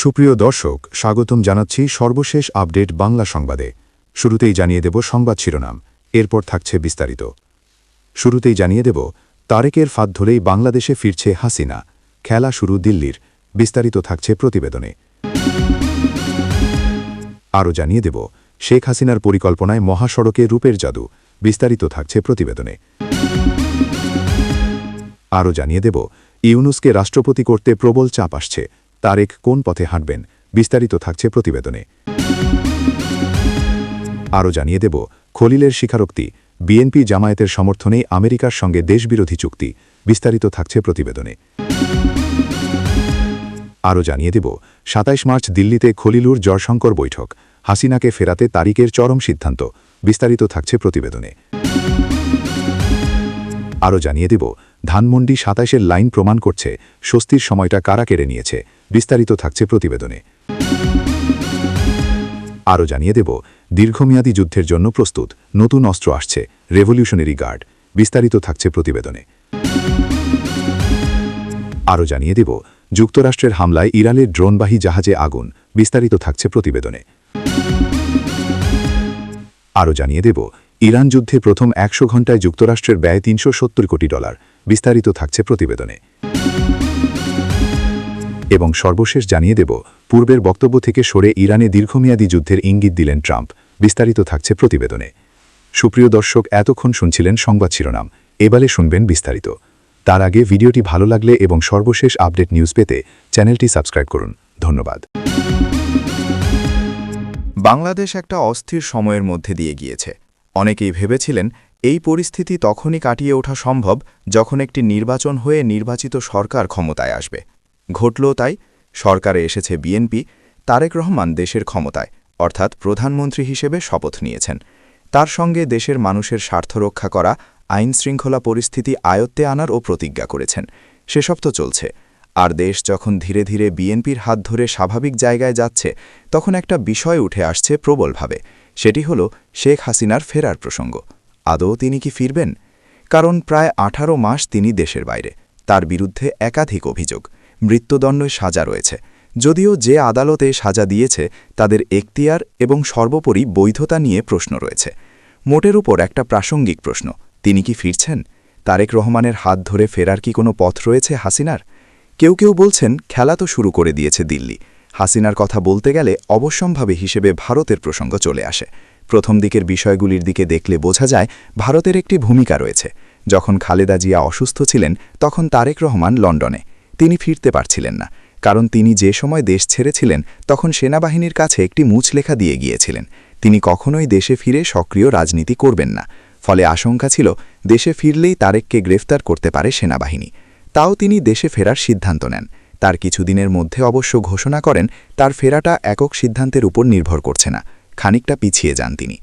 সুপ্রিয় দর্শক, স্বাগতম জানাচ্ছি সর্বশেষ আপডেট বাংলা সংবাদে। শুরুতেই জানিয়ে দেব সংবাদ শিরোনাম, এরপর থাকছে বিস্তারিত। শুরুতেই জানিয়ে দেব, তারেকের ফাঁদ ধরেই বাংলাদেশে ফিরছে হাসিনা, খেলা শুরু দিল্লির, বিস্তারিত থাকছে প্রতিবেদনে। আরও জানিয়ে দেব, শেখ হাসিনার পরিকল্পনায় মহাসড়কে রূপের জাদু, বিস্তারিত থাকছে প্রতিবেদনে। আরও জানিয়ে দেব, ইউনূসকে রাষ্ট্রপতি করতে প্রবল চাপ আসছে, তারেক কোন পথে হাঁটবেন, বিস্তারিত থাকছে প্রতিবেদনে। আরও জানিয়ে দেব, খলিলের স্বীকারোক্তি, বিএনপি জামায়াতের সমর্থনেই আমেরিকার সঙ্গে দেশবিরোধী চুক্তি, বিস্তারিত থাকছে প্রতিবেদনে। আরও জানিয়ে দেব, ২৭ মার্চ দিল্লিতে খলিলুর জয়শঙ্কর বৈঠক, হাসিনাকে ফেরাতে তারিকের চরম সিদ্ধান্ত, বিস্তারিত থাকছে প্রতিবেদনে। আরও জানিয়ে দেব, ধানমন্ডি ২৭-এর লাইন প্রমাণ করছে স্বস্তির সময়টা কারা কেড়ে নিয়েছে, বিস্তারিত থাকছে প্রতিবেদনে। আরও জানিয়ে দেব, দীর্ঘমেয়াদী যুদ্ধের জন্য প্রস্তুত, নতুন অস্ত্র আসছে, রেভলিউশনারি গার্ড, বিস্তারিত থাকছে প্রতিবেদনে। আরও জানিয়ে দেব, যুক্তরাষ্ট্রের হামলায় ইরানের ড্রোনবাহী জাহাজে আগুন, বিস্তারিত থাকছে প্রতিবেদনে। আরও জানিয়ে দেব, ইরান যুদ্ধে প্রথম ১০০ ঘণ্টায় যুক্তরাষ্ট্রের ব্যয় $৩৭০ কোটি, বিস্তারিত থাকছে প্রতিবেদনে। এবং সর্বশেষ জানিয়ে দেব, পূর্বের বক্তব্য থেকে সরে ইরানে দীর্ঘমেয়াদী যুদ্ধের ইঙ্গিত দিলেন ট্রাম্প, বিস্তারিত থাকছে প্রতিবেদনে। সুপ্রিয় দর্শক, এতক্ষণ শুনছিলেন সংবাদ শিরোনাম, এবারে শুনবেন বিস্তারিত। তার আগে ভিডিওটি ভালো লাগলে এবং সর্বশেষ আপডেট নিউজ পেতে চ্যানেলটি সাবস্ক্রাইব করুন। ধন্যবাদ। বাংলাদেশ একটা অস্থির সময়ের মধ্যে দিয়ে গিয়েছে। অনেকেই ভেবেছিলেন এই পরিস্থিতি তখনই কাটিয়ে ওঠা সম্ভব যখন একটি নির্বাচন হয়ে নির্বাচিত সরকার ক্ষমতায় আসবে। ঘটল তাই, সরকারে এসেছে বিএনপি, তারেক রহমান দেশের ক্ষমতায় অর্থাৎ প্রধানমন্ত্রী হিসেবে শপথ নিয়েছেন। তার সঙ্গে দেশের মানুষের স্বার্থ রক্ষা করা, আইনশৃঙ্খলা পরিস্থিতি আয়ত্তে আনার ও প্রতিজ্ঞা করেছেন। সেসব তো চলছে। আর দেশ যখন ধীরে ধীরে বিএনপির হাত ধরে স্বাভাবিক জায়গায় যাচ্ছে, তখন একটা বিষয় উঠে আসছে প্রবলভাবে। সেটি হল শেখ হাসিনার ফেরার প্রসঙ্গ। আদৌ তিনি কি ফিরবেন? কারণ প্রায় ১৮ মাস তিনি দেশের বাইরে, তার বিরুদ্ধে একাধিক অভিযোগ, মৃত্যুদণ্ডে সাজা রয়েছে। যদিও যে আদালতে সাজা দিয়েছে তাদের এখতিয়ার এবং সর্বোপরি বৈধতা নিয়ে প্রশ্ন রয়েছে। মোটের উপর একটা প্রাসঙ্গিক প্রশ্ন, তিনি কি ফিরছেন? তারেক রহমানের হাত ধরে ফেরার কি কোনো পথ রয়েছে হাসিনার? কেউ কেউ বলছেন খেলা তো শুরু করে দিয়েছে দিল্লি। হাসিনার কথা বলতে গেলে অবশ্যম্ভাবী হিসেবে ভারতের প্রসঙ্গ চলে আসে। প্রথম দিকের বিষয়গুলির দিকে দেখলে বোঝা যায় ভারতের একটি ভূমিকা রয়েছে। যখন খালেদা জিয়া অসুস্থ ছিলেন তখন তারেক রহমান লন্ডনে, তিনি ফিরতে পারছিলেন না, কারণ তিনি যে সময় দেশ ছেড়েছিলেন তখন সেনাবাহিনীর কাছে একটি মুচলেখা দিয়ে গিয়েছিলেন তিনি কখনোই দেশে ফিরে সক্রিয় রাজনীতি করবেন না। ফলে আশঙ্কা ছিল দেশে ফিরলেই তারেককে গ্রেফতার করতে পারে সেনাবাহিনী। তাও তিনি দেশে ফেরার সিদ্ধান্ত নেন। তার কিছুদিনের মধ্যে অবশ্য ঘোষণা করেন তার ফেরাটা একক সিদ্ধান্তের উপর নির্ভর করছে না, খানিকটা পিছিয়ে যান তিনি।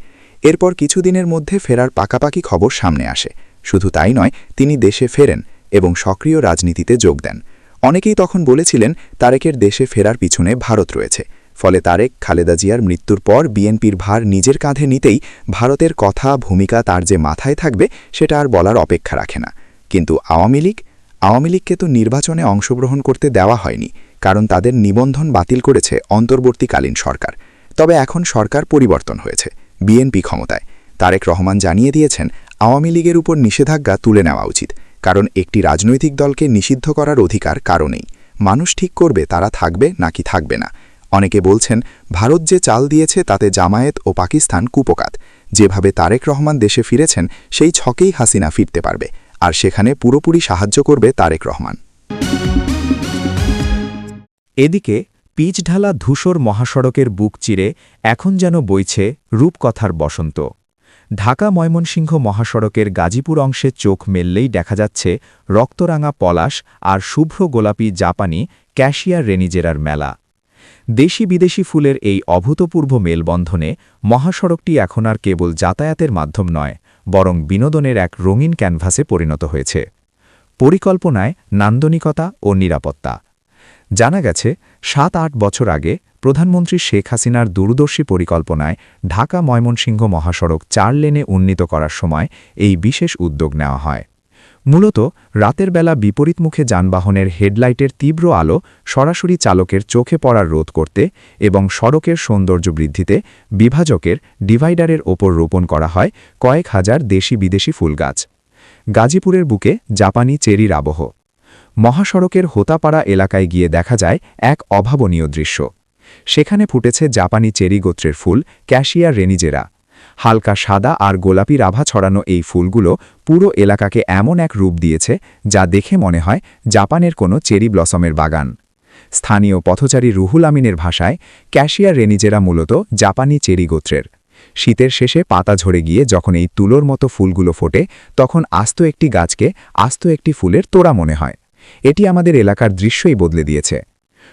এরপর কিছুদিনের মধ্যে ফেরার পাকাপাকি খবর সামনে আসে। শুধু তাই নয়, তিনি দেশে ফেরেন এবং সক্রিয় রাজনীতিতে যোগ দেন। অনেকেই তখন বলেছিলেন তারেকের দেশে ফেরার পিছনে ভারত রয়েছে। ফলে তারেক খালেদা জিয়ার মৃত্যুর পর বিএনপির ভার নিজের কাঁধে নিতেই ভারতের কথা ভূমিকা তার যে মাথায় থাকবে সেটা আর বলার অপেক্ষা রাখে না। কিন্তু আওয়ামী লীগকে তো নির্বাচনে অংশগ্রহণ করতে দেওয়া হয়নি, কারণ তাদের নিবন্ধন বাতিল করেছে অন্তর্বর্তীকালীন সরকার। তবে এখন সরকার পরিবর্তন হয়েছে, বিএনপি ক্ষমতায়। তারেক রহমান জানিয়ে দিয়েছেন আওয়ামী লীগের উপর নিষেধাজ্ঞা তুলে নেওয়া উচিত, কারণ একটি রাজনৈতিক দলকে নিষিদ্ধ করার অধিকার কারও নেই। মানুষ ঠিক করবে তারা থাকবে নাকি থাকবে না। অনেকে বলছেন ভারত যে চাল দিয়েছে তাতে জামায়াত ও পাকিস্তান কুপোকাত। যেভাবে তারেক রহমান দেশে ফিরেছেন সেই ছকেই হাসিনা ফিরতে পারবে, আর সেখানে পুরোপুরি সাহায্য করবে তারেক রহমান। এদিকে পিচঢালা ধূসর মহাসড়কের বুক চিরে এখন যেন বইছে রূপকথার বসন্ত। ঢাকা ময়মনসিংহ মহাসড়কের গাজীপুর অংশে চোখ মেললেই দেখা যাচ্ছে রক্তরাঙা পলাশ আর শুভ্র গোলাপি জাপানি ক্যাশিয়া রেনিজেরার মেলা। দেশি বিদেশি ফুলের এই অভূতপূর্ব মেলবন্ধনে মহাসড়কটি এখন আর কেবল যাতায়াতের মাধ্যম নয়, বরং বিনোদনের এক রঙিন ক্যানভাসে পরিণত হয়েছে। পরিকল্পনায় নান্দনিকতা ও নিরাপত্তা। জানা গেছে ৭-৮ বছর আগে প্রধানমন্ত্রী শেখ হাসিনার দূরদর্শী পরিকল্পনায় ঢাকা ময়মনসিংহ মহাসড়ক ৪ লেনে উন্নীত করার সময় এই বিশেষ উদ্যোগ নেওয়া হয়। মূলত রাতের বেলা বিপরীতমুখে যানবাহনের হেডলাইটের তীব্র আলো সরাসরি চালকের চোখে পড়ার রোধ করতে এবং সড়কের সৌন্দর্য বৃদ্ধিতে বিভাজকের ডিভাইডারের ওপর রোপণ করা হয় কয়েক হাজার দেশি বিদেশি ফুলগাছ। গাজীপুরের বুকে জাপানি চেরির আবহ। মহাসড়কের হোতাপাড়া এলাকায় গিয়ে দেখা যায় এক অভাবনীয় দৃশ্য। সেখানে ফুটেছে জাপানি চেরি গোত্রের ফুল ক্যাশিয়া রেনিজেরা। হালকা সাদা আর গোলাপির আভা ছড়ানো এই ফুলগুলো পুরো এলাকাকে এমন এক রূপ দিয়েছে যা দেখে মনে হয় জাপানের কোনো চেরি ব্লসমের বাগান। স্থানীয় পথচারী রুহুল আমিনের ভাষায় ক্যাশিয়া রেনিজেরা মূলত জাপানি চেরি গোত্রের। শীতের শেষে পাতা ঝরে গিয়ে যখন এই তুলোর মতো ফুলগুলো ফোটে তখন আস্ত একটি গাছকে আস্ত একটি ফুলের তোড়া মনে হয়। এটি আমাদের এলাকার দৃশ্যই বদলে দিয়েছে।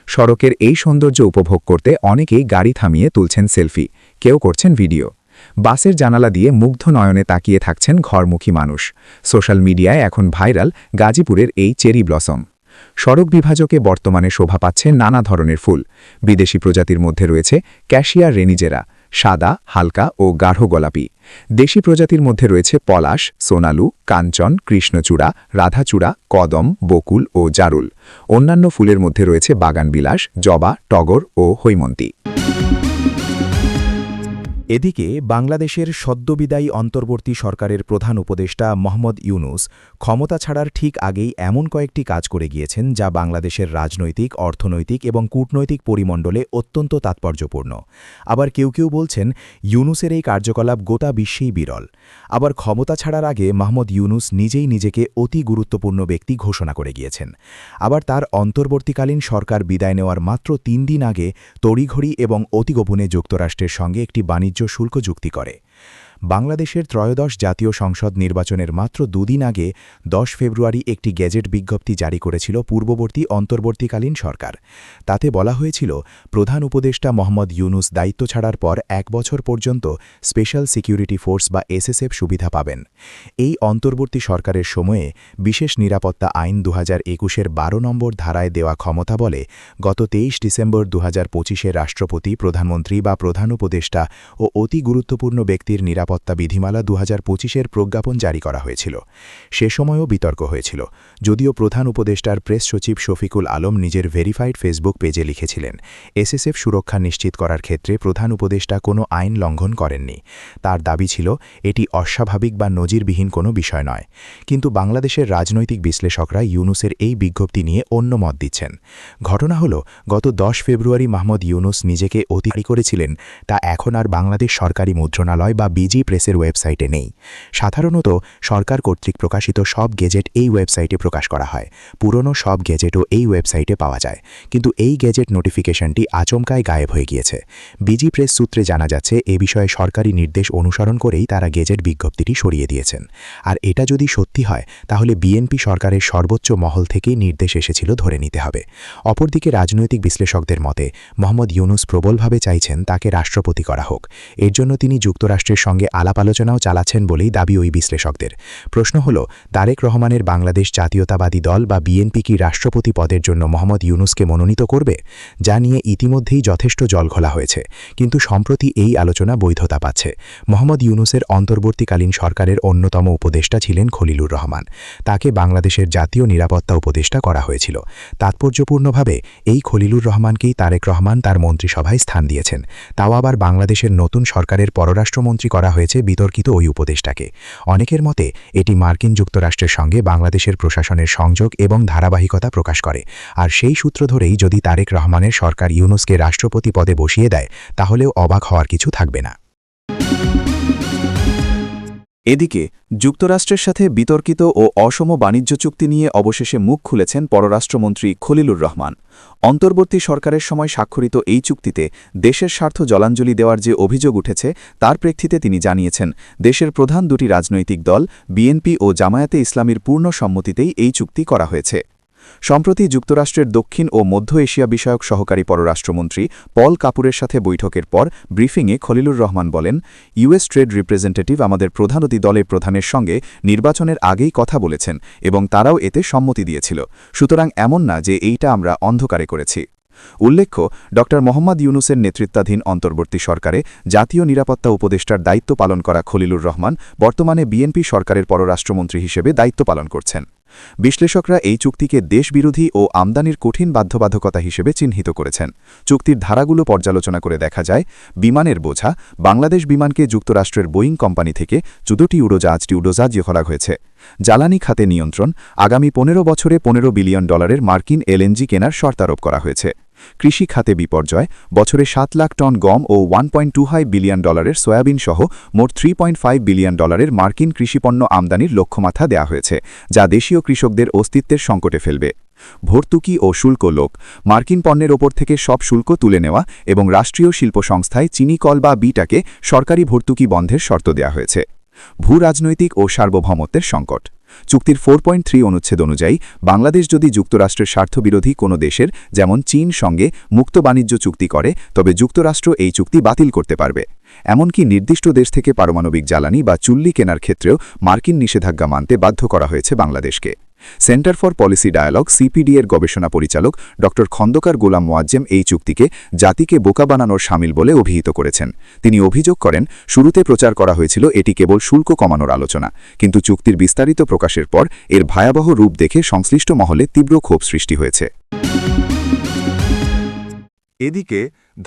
সড়কের এই সৌন্দর্য উপভোগ করতে অনেকেই গাড়ি থামিয়ে তুলছেন সেলফি, কেউ করছেন ভিডিও। বাসের জানালা দিয়ে মুগ্ধ নয়নে তাকিয়ে থাকছেন ঘরমুখী মানুষ। সোশ্যাল মিডিয়ায় এখন ভাইরাল গাজীপুরের এই চেরি ব্লসম। সড়ক বিভাজকে বর্তমানে শোভা পাচ্ছে নানা ধরনের ফুল। বিদেশি প্রজাতির মধ্যে রয়েছে ক্যাশিয়া রেনিজেরা, সাদা, হালকা ও গাঢ় গোলাপি। দেশি প্রজাতির মধ্যে রয়েছে পলাশ, সোনালু, কাঞ্চন, কৃষ্ণচূড়া, রাধাচূড়া, কদম, বকুল ও জারুল। অন্যান্য ফুলের মধ্যে রয়েছে বাগানবিলাস, জবা, টগর ও হৈমন্তী। এদিকে বাংলাদেশের সদ্যবিদায়ী অন্তর্বর্তী সরকারের প্রধান উপদেষ্টা মোহাম্মদ ইউনূস ক্ষমতা ছাড়ার ঠিক আগেই এমন কয়েকটি কাজ করে গিয়েছেন যা বাংলাদেশের রাজনৈতিক, অর্থনৈতিক এবং কূটনৈতিক পরিমণ্ডলে অত্যন্ত তাৎপর্যপূর্ণ। আবার কেউ কেউ বলছেন ইউনূসের এই কার্যকলাপ গোটা বিশ্বেই বিরল। আবার ক্ষমতা ছাড়ার আগে মোহাম্মদ ইউনূস নিজেই নিজেকে অতি গুরুত্বপূর্ণ ব্যক্তি ঘোষণা করে গিয়েছেন। আবার তার অন্তর্বর্তীকালীন সরকার বিদায় নেওয়ার মাত্র ৩ দিন আগে তড়িঘড়ি এবং অতিগোপনে যুক্তরাষ্ট্রের সঙ্গে একটি বাণিজ্য শুল্ক চুক্তি করে। বাংলাদেশের ত্রয়োদশ জাতীয় সংসদ নির্বাচনের মাত্র 2 দিন আগে 10 ফেব্রুয়ারি একটি গেজেট বিজ্ঞপ্তি জারি করেছিল পূর্ববর্তী অন্তর্বর্তীকালীন সরকার। তাতে বলা হয়েছিল প্রধান উপদেষ্টা মোহাম্মদ ইউনূস দায়িত্ব ছাড়ার পর 1 বছর পর্যন্ত স্পেশাল সিকিউরিটি ফোর্স বা এসএসএফ সুবিধা পাবেন। এই অন্তর্বর্তী সরকারের সময়ে বিশেষ নিরাপত্তা আইন 2021-এর 12 নম্বর ধারায় দেওয়া ক্ষমতা বলে গত 23 ডিসেম্বর 2025-এ রাষ্ট্রপতি, প্রধানমন্ত্রী বা প্রধান উপদেষ্টা ও অতি গুরুত্বপূর্ণ ব্যক্তির নিরাপত্তা বিধিমালা 2025-এর প্রজ্ঞাপন জারি করা হয়েছিল। সে সময়ও বিতর্ক হয়েছিল, যদিও প্রধান উপদেষ্টার প্রেস সচিব শফিকুল আলম নিজের ভেরিফাইড ফেসবুক পেজে লিখেছিলেন এসএসএফ সুরক্ষা নিশ্চিত করার ক্ষেত্রে প্রধান উপদেষ্টা কোনো আইন লঙ্ঘন করেননি। তার দাবি ছিল এটি অস্বাভাবিক বা নজিরবিহীন কোনো বিষয় নয়। কিন্তু বাংলাদেশের রাজনৈতিক বিশ্লেষকরা ইউনূসের এই বিজ্ঞপ্তি নিয়ে অন্য মত দিচ্ছেন। ঘটনা হল গত 10 ফেব্রুয়ারি মোহাম্মদ ইউনূস নিজেকে অতিক্রান্ত করেছিলেন তা এখন আর বাংলাদেশ সরকারি মুদ্রণালয় বা বিজি প্রেসের ওয়েবসাইটে নেই। সাধারণত সরকার কর্তৃক প্রকাশিত সব গেজেট এই ওয়েবসাইটে প্রকাশ করা হয়। পুরনো সব গেজেটও এই ওয়েবসাইটে পাওয়া যায়, কিন্তু এই গেজেট নোটিফিকেশনটি আচমকায় গায়েব হয়ে গিয়েছে। বিজি প্রেস সূত্রে জানা যাচ্ছে এ বিষয়ে সরকারি নির্দেশ অনুসরণ করেই তারা গেজেট বিজ্ঞপ্তিটি সরিয়ে দিয়েছেন। আর এটা যদি সত্যি হয় তাহলে বিএনপি সরকারের সর্বোচ্চ মহল থেকেই নির্দেশ এসেছিল ধরে নিতে হবে। অপরদিকে রাজনৈতিক বিশ্লেষকদের মতে মোহাম্মদ ইউনূস প্রবলভাবে চাইছেন তাকে রাষ্ট্রপতি করা হোক। এর জন্য তিনি যুক্তরাষ্ট্রের সঙ্গে আলাপ আলোচনাও চালাচ্ছেন বলেই দাবি ওই বিশ্লেষকদের। প্রশ্ন হল তারেক রহমানের বাংলাদেশ জাতীয়তাবাদী দল বা বিএনপি কি রাষ্ট্রপতি পদের জন্য মোহাম্মদ ইউনূসকে মনোনীত করবে, যা নিয়ে ইতিমধ্যেই যথেষ্ট জলঘোলা হয়েছে। কিন্তু সম্প্রতি এই আলোচনা বৈধতা পাচ্ছে। মোহাম্মদ ইউনূসের অন্তর্বর্তীকালীন সরকারের অন্যতম উপদেষ্টা ছিলেন খলিলুর রহমান। তাকে বাংলাদেশের জাতীয় নিরাপত্তা উপদেষ্টা করা হয়েছিল। তাৎপর্যপূর্ণভাবে এই খলিলুর রহমানকেই তারেক রহমান তার মন্ত্রিসভায় স্থান দিয়েছেন। তাও আবার বাংলাদেশের নতুন সরকারের পররাষ্ট্রমন্ত্রী করা হয়েছে বিতর্কিত ওই উপদেষ্টাকে। অনেকের মতে এটি মার্কিন যুক্তরাষ্ট্রের সঙ্গে বাংলাদেশের প্রশাসনের সংযোগ এবং ধারাবাহিকতা প্রকাশ করে। আর সেই সূত্র ধরেই যদি তারেক রহমানের সরকার ইউনূসকে রাষ্ট্রপতি পদে বসিয়ে দেয় তাহলেও অবাক হওয়ার কিছু থাকবে না। এদিকে যুক্তরাষ্ট্রের সাথে বিতর্কিত ও অসম বাণিজ্য চুক্তি নিয়ে অবশেষে মুখ খুলেছেন পররাষ্ট্রমন্ত্রী খলিলুর রহমান। অন্তর্বর্তী সরকারের সময় স্বাক্ষরিত এই চুক্তিতে দেশের স্বার্থ জলাঞ্জলি দেওয়ার যে অভিযোগ উঠেছে তার প্রেক্ষিতে তিনি জানিয়েছেন দেশের প্রধান দুটি রাজনৈতিক দল বিএনপি ও জামায়াতে ইসলামীর পূর্ণ সম্মতিতেই এই চুক্তি করা হয়েছে। সম্প্রতি যুক্তরাষ্ট্রের দক্ষিণ ও মধ্য এশিয়া বিষয়ক সহকারী পররাষ্ট্রমন্ত্রী পল কাপুরের সাথে বৈঠকের পর ব্রিফিংয়ে খলিলুর রহমান বলেন, ইউএস ট্রেড রিপ্রেজেন্টেটিভ আমাদের প্রধানমন্ত্রী দলের প্রধানের সঙ্গে নির্বাচনের আগেই কথা বলেছেন এবং তারাও এতে সম্মতি দিয়েছিল। সুতরাং এমন না যে এইটা আমরা অন্ধকারে করেছি। উল্লেখ্য ড মোহাম্মদ ইউনুসের নেতৃত্বাধীন অন্তর্বর্তী সরকারে জাতীয় নিরাপত্তা উপদেষ্টার দায়িত্ব পালন করা খলিলুর রহমান বর্তমানে বিএনপি সরকারের পররাষ্ট্রমন্ত্রী হিসেবে দায়িত্ব পালন করছেন। বিশ্লেষকরা এই চুক্তিকে দেশবিরোধী ও আমদানির কঠিন বাধ্যবাধকতা হিসেবে চিহ্নিত করেছেন। চুক্তির ধারাগুলো পর্যালোচনা করে দেখা যায়, বিমানের বোঝা বাংলাদেশ বিমানকে যুক্তরাষ্ট্রের বোয়িং কোম্পানি থেকে 14টি উড়োজাহাজ করা হয়েছে। জ্বালানি খাতে নিয়ন্ত্রণ, আগামী 15 বছরে $15 বিলিয়ন মার্কিন এলএনজি কেনার শর্ত আরোপ করা হয়েছে। কৃষি খাতে বিপর্যয়, বছরে 7 লাখ টন গম ও $1.25 বিলিয়ন সয়াবিন সহ মোট $3.5 বিলিয়ন মার্কিন কৃষিপণ্য আমদানির লক্ষ্যমাত্রা দেয়া হয়েছে, যা দেশীয় কৃষকদের অস্তিত্বের সংকটে ফেলবে। ভর্তুকি ও শুল্ক লোক, মার্কিন পণ্যের ওপর থেকে সব শুল্ক তুলে নেওয়া এবং রাষ্ট্রীয় শিল্প সংস্থায় চিনি কল বা বিটাকে সরকারি ভর্তুকি বন্ধের শর্ত দেয়া হয়েছে। ভূরাজনৈতিক ও সার্বভৌমত্বের সংকট, চুক্তির 4.3 অনুচ্ছেদ অনুযায়ী বাংলাদেশ যদি যুক্তরাষ্ট্রের স্বার্থবিরোধী কোনো দেশের যেমন চীন সঙ্গে মুক্ত বাণিজ্য চুক্তি করে, তবে যুক্তরাষ্ট্র এই চুক্তি বাতিল করতে পারবে। এমনকি নির্দিষ্ট দেশ থেকে পারমাণবিক জ্বালানি বা চুল্লি কেনার ক্ষেত্রেও মার্কিন নিষেধাজ্ঞা মানতে বাধ্য করা হয়েছে বাংলাদেশকে। Centre for Policy Dialogue CPD এর গবেষণা পরিচালক ড খন্দকার গোলাম মোয়াজ্জেম এই চুক্তিকে জাতিকে বোকা বানানোর শামিল বলে অভিহিত করেছেন। তিনি অভিযোগ করেন, শুরুতে প্রচার করা হয়েছিল এটি কেবল শুল্ক কমানোর আলোচনা, কিন্তু চুক্তির বিস্তারিত প্রকাশের পর এর ভয়াবহ রূপ দেখে সংশ্লিষ্ট মহলে তীব্র ক্ষোভ সৃষ্টি হয়েছে। এদিকে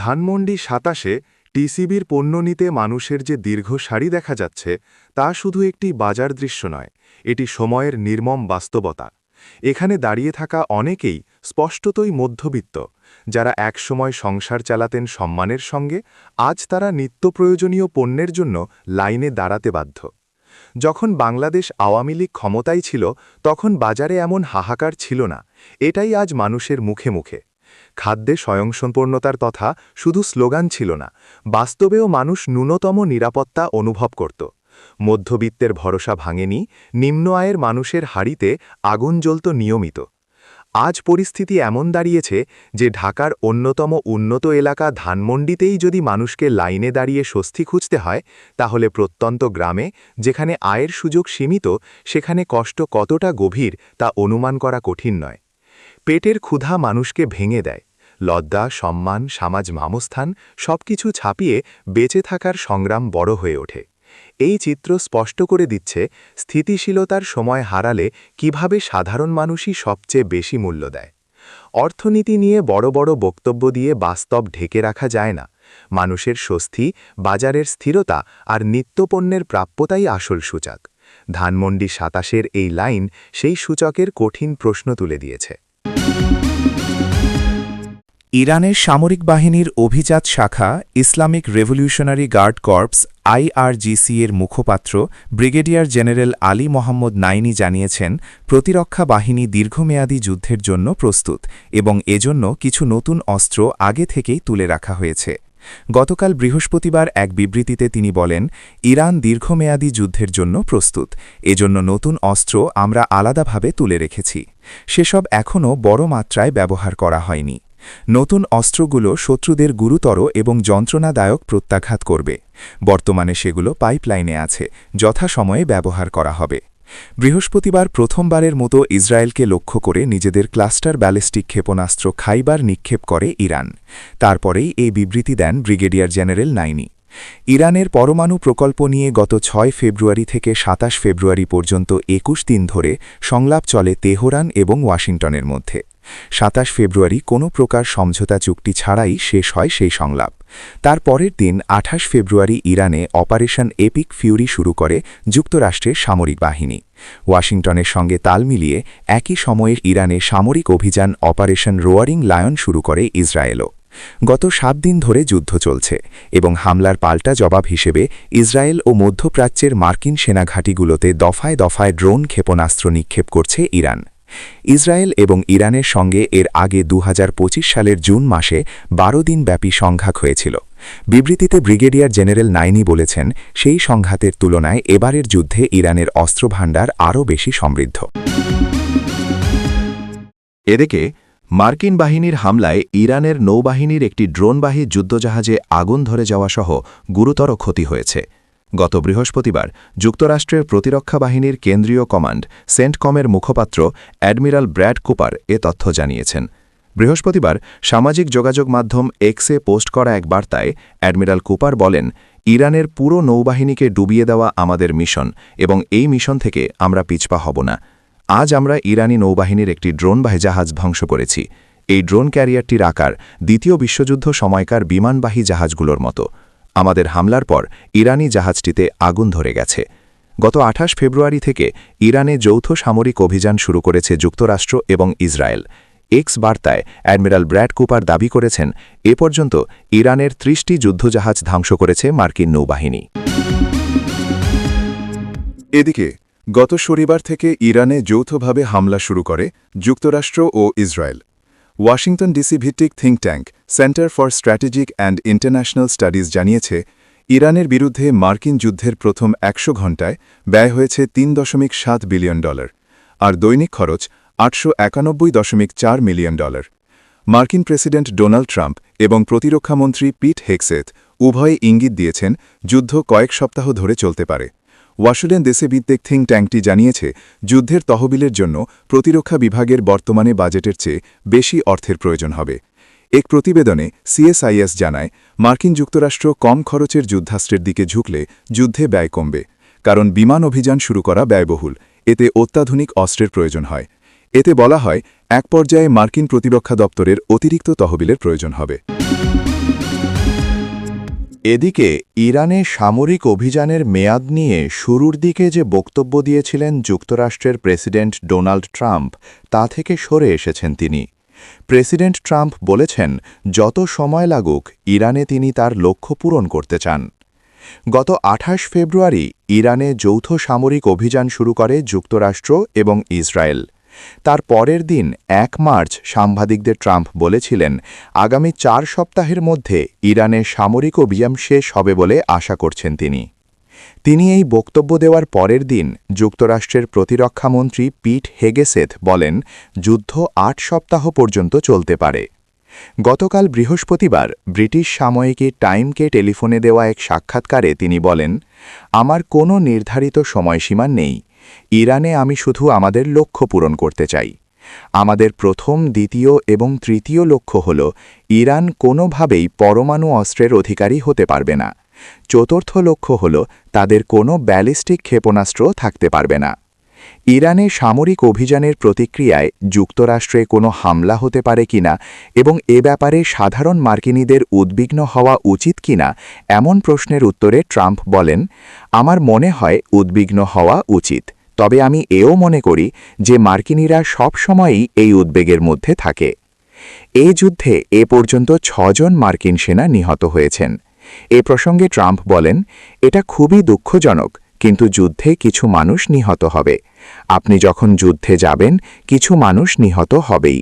ধানমন্ডি 27-এ টিসিবির পণ্য নিতে মানুষের যে দীর্ঘ সারি দেখা যাচ্ছে, তা শুধু একটি বাজার দৃশ্য নয়, এটি সময়ের নির্মম বাস্তবতা। এখানে দাঁড়িয়ে থাকা অনেকেই স্পষ্টতই মধ্যবিত্ত, যারা একসময় সংসার চালাতেন সম্মানের সঙ্গে, আজ তারা নিত্য প্রয়োজনীয় পণ্যের জন্য লাইনে দাঁড়াতে বাধ্য। যখন বাংলাদেশ আওয়ামী লীগ ক্ষমতায় ছিল, তখন বাজারে এমন হাহাকার ছিল না। এটাই আজ মানুষের মুখে মুখে। খাদ্যে স্বয়ংসম্পূর্ণতার তথা শুধু স্লোগান ছিল না, বাস্তবেও মানুষ ন্যূনতম নিরাপত্তা অনুভব করত। মধ্যবিত্তের ভরসা ভাঙেনি, নিম্ন আয়ের মানুষের হাড়িতে আগুন জ্বলত নিয়মিত। আজ পরিস্থিতি এমন দাঁড়িয়েছে যে ঢাকার অন্যতম উন্নত এলাকা ধানমন্ডিতেই যদি মানুষকে লাইনে দাঁড়িয়ে স্বস্তি খুঁজতে হয়, তাহলে প্রত্যন্ত গ্রামে, যেখানে আয়ের সুযোগ সীমিত, সেখানে কষ্ট কতটা গভীর তা অনুমান করা কঠিন নয়। পেটের ক্ষুধা মানুষকে ভেঙে দেয়। লজ্জা, সম্মান, সমাজ মামস্থান সবকিছু ছাপিয়ে বেঁচে থাকার সংগ্রাম বড় হয়ে ওঠে। এই চিত্র স্পষ্ট করে দিচ্ছে, স্থিতিশীলতার সময় হারালে কিভাবে সাধারণ মানুষই সবচেয়ে বেশি মূল্য দেয়। অর্থনীতি নিয়ে বড় বড় বক্তব্য দিয়ে বাস্তব ঢেকে রাখা যায় না। মানুষের স্বস্তি, বাজারের স্থিরতা আর নিত্যপণ্যের প্রাপ্যতাই আসল সূচক। ধানমন্ডি 27-এর এই লাইন সেই সূচকের কঠিন প্রশ্ন তুলে দিয়েছে। ইরানের সামরিক বাহিনীর অভিজাত শাখা Islamic Revolutionary Guard Corps IRGC এর মুখপাত্র brigadier general Ali Mohammad Naini জানিয়েছেন, প্রতিরক্ষা বাহিনী দীর্ঘমেয়াদী যুদ্ধের জন্য প্রস্তুত এবং এজন্য কিছু নতুন অস্ত্র আগে থেকেই তুলে রাখা হয়েছে। গতকাল বৃহস্পতিবার এক বিবৃতিতে তিনি বলেন, ইরান দীর্ঘমেয়াদী যুদ্ধের জন্য প্রস্তুত, এজন্য নতুন অস্ত্র আমরা আলাদাভাবে তুলে রেখেছি। সেসব এখনও বড় মাত্রায় ব্যবহার করা হয়নি। নতুন অস্ত্রগুলো শত্রুদের গুরুতর এবং যন্ত্রণাদায়ক প্রত্যাঘাত করবে। বর্তমানে সেগুলো পাইপলাইনে আছে, যথাসময়ে ব্যবহার করা হবে। বৃহস্পতিবার প্রথমবারের মতো ইসরায়েলকে লক্ষ্য করে নিজেদের ক্লাস্টার ব্যালিস্টিক ক্ষেপণাস্ত্র খাইবার নিক্ষেপ করে ইরান। তারপরেই এই বিবৃতি দেন ব্রিগেডিয়ার জেনারেল নাইনি। ইরানের পরমাণু প্রকল্প নিয়ে গত 6 ফেব্রুয়ারি থেকে 27 ফেব্রুয়ারি পর্যন্ত 21 দিন ধরে সংলাপ চলে তেহরান এবং ওয়াশিংটনের মধ্যে। 27 ফেব্রুয়ারি কোনো প্রকার সমঝোতা চুক্তি ছাড়াই শেষ হয় সেই সংলাপ। তার পরের দিন 28 ফেব্রুয়ারি ইরানে অপারেশন এপিক ফিউরি শুরু করে যুক্তরাষ্ট্রের সামরিক বাহিনী। ওয়াশিংটনের সঙ্গে তাল মিলিয়ে একই সময়ে ইরানে সামরিক অভিযান অপারেশন রোয়ারিং লায়ন শুরু করে ইসরায়েলও। গত 7 দিন ধরে যুদ্ধ চলছে এবং হামলার পাল্টা জবাব হিসেবে ইসরায়েল ও মধ্যপ্রাচ্যের মার্কিন সেনাঘাঁটিগুলোতে দফায় দফায় ড্রোন ক্ষেপণাস্ত্র নিক্ষেপ করছে ইরান। ইসরায়েল এবং ইরানের সঙ্গে এর আগে 2025 সালের জুন মাসে 12 দিনব্যাপী সংঘাত হয়েছিল। বিবৃতিতে ব্রিগেডিয়ার জেনারেল নাইনি বলেছেন, সেই সংঘাতের তুলনায় এবারের যুদ্ধে ইরানের অস্ত্রভাণ্ডার আরও বেশি সমৃদ্ধ। এদিকে মার্কিন বাহিনীর হামলায় ইরানের নৌবাহিনীর একটি ড্রোনবাহী যুদ্ধজাহাজে আগুন ধরে যাওয়া সহ গুরুতর ক্ষতি হয়েছে। গত বৃহস্পতিবার যুক্তরাষ্ট্রের প্রতিরক্ষা বাহিনীর কেন্দ্রীয় কমান্ড সেন্টকমের মুখপাত্র অ্যাডমিরাল ব্র্যাড কুপার এ তথ্য জানিয়েছেন। বৃহস্পতিবার সামাজিক যোগাযোগ মাধ্যম এক্সে পোস্ট করা এক বার্তায় অ্যাডমিরাল কুপার বলেন, ইরানের পুরো নৌবাহিনীকে ডুবিয়ে দেওয়া আমাদের মিশন এবং এই মিশন থেকে আমরা পিছপা হব না। আজ আমরা ইরানি নৌবাহিনীর একটি ড্রোনবাহী জাহাজ ধ্বংস করেছি। এই ড্রোন ক্যারিয়ারটির আকার দ্বিতীয় বিশ্বযুদ্ধ সময়কার বিমানবাহী জাহাজগুলোর মতো। আমাদের হামলার পর ইরানি জাহাজটিতে আগুন ধরে গেছে। গত 28 ফেব্রুয়ারি থেকে ইরানে যৌথ সামরিক অভিযান শুরু করেছে যুক্তরাষ্ট্র এবং ইসরায়েল। এক্স বার্তায় অ্যাডমিরাল ব্র্যাড কুপার দাবি করেছেন, এ পর্যন্ত ইরানের 30টি যুদ্ধজাহাজ ধ্বংস করেছে মার্কিন নৌবাহিনী। এদিকে গত শনিবার থেকে ইরানে যৌথভাবে হামলা শুরু করে যুক্তরাষ্ট্র ও ইসরায়েল। ওয়াশিংটন ডিসি ভিত্তিক think tank centre for strategic and international studies জানিয়েছে, ইরানের বিরুদ্ধে মার্কিন যুদ্ধের প্রথম 100 ঘণ্টায় ব্যয় হয়েছে $3.7 বিলিয়ন, আর দৈনিক খরচ $891.4 মিলিয়ন। মার্কিন প্রেসিডেন্ট ডোনাল্ড ট্রাম্প এবং প্রতিরক্ষামন্ত্রী পিট হেগসেথ উভয়ে ইঙ্গিত দিয়েছেন যুদ্ধ কয়েক সপ্তাহ ধরে চলতে পারে। ওয়াশিংটন ডিসি ভিত্তিক থিঙ্ক ট্যাঙ্কটি জানিয়েছে, যুদ্ধের তহবিলের জন্য প্রতিরক্ষা বিভাগের বর্তমানে বাজেটের চেয়ে বেশি অর্থের প্রয়োজন হবে। এক প্রতিবেদনে সিএসআইএস জানায়, মার্কিন যুক্তরাষ্ট্র কম খরচের যুদ্ধাস্ত্রের দিকে ঝুঁকলে যুদ্ধে ব্যয় কমবে, কারণ বিমান অভিযান শুরু করা ব্যয়বহুল, এতে অত্যাধুনিক অস্ত্রের প্রয়োজন হয়। এতে বলা হয়, এক পর্যায়ে মার্কিন প্রতিরক্ষা দপ্তরের অতিরিক্ত তহবিলের প্রয়োজন হবে। এদিকে ইরানে সামরিক অভিযানের মেয়াদ নিয়ে শুরুর দিকে যে বক্তব্য দিয়েছিলেন যুক্তরাষ্ট্রের প্রেসিডেন্ট ডোনাল্ড ট্রাম্প, তা থেকে সরে এসেছেন তিনি। প্রেসিডেন্ট ট্রাম্প বলেছেন, যত সময় লাগুক ইরানে তিনি তার লক্ষ্য পূরণ করতে চান। গত 28 ফেব্রুয়ারি ইরানে যৌথ সামরিক অভিযান শুরু করে যুক্তরাষ্ট্র এবং ইসরায়েল। তার পরের দিন 1 মার্চ সাংবাদিকদের ট্রাম্প বলেছিলেন, আগামী 4 সপ্তাহের মধ্যে ইরানে সামরিক অভিযান শেষ হবে বলে আশা করছেন তিনি এই বক্তব্য দেওয়ার পরের দিন যুক্তরাষ্ট্রের প্রতিরক্ষামন্ত্রী পিট হেগেসেথ বলেন, যুদ্ধ 8 সপ্তাহ পর্যন্ত চলতে পারে। গতকাল বৃহস্পতিবার ব্রিটিশ সাময়িকী টাইমকে টেলিফোনে দেওয়া এক সাক্ষাৎকারে তিনি বলেন, আমার কোনো নির্ধারিত সময়সীমা নেই। ইরানে আমি শুধু আমাদের লক্ষ্য পূরণ করতে চাই। আমাদের প্রথম, দ্বিতীয় এবং তৃতীয় লক্ষ্য হল, ইরান কোনোভাবেই পরমাণু অস্ত্রের অধিকারী হতে পারবে না। চতুর্থ লক্ষ্য হল, তাদের কোনো ব্যালিস্টিক ক্ষেপণাস্ত্র থাকতে পারবে না। ইরানে সামরিক অভিযানের প্রতিক্রিয়ায় যুক্তরাষ্ট্রে কোনো হামলা হতে পারে কিনা এবং এ ব্যাপারে সাধারণ মার্কিনীদের উদ্বিগ্ন হওয়া উচিত কিনা এমন প্রশ্নের উত্তরে ট্রাম্প বলেন, আমার মনে হয় উদ্বিগ্ন হওয়া উচিত, তবে আমি এও মনে করি যে মার্কিনীরা সব সময়ই এই উদ্বেগের মধ্যে থাকে। এই যুদ্ধে এ পর্যন্ত 6 জন মার্কিন সেনা নিহত হয়েছেন। এ প্রসঙ্গে ট্রাম্প বলেন, এটা খুবই দুঃখজনক, কিন্তু যুদ্ধে কিছু মানুষ নিহত হবে। আপনি যখন যুদ্ধে যাবেন, কিছু মানুষ নিহত হবেই।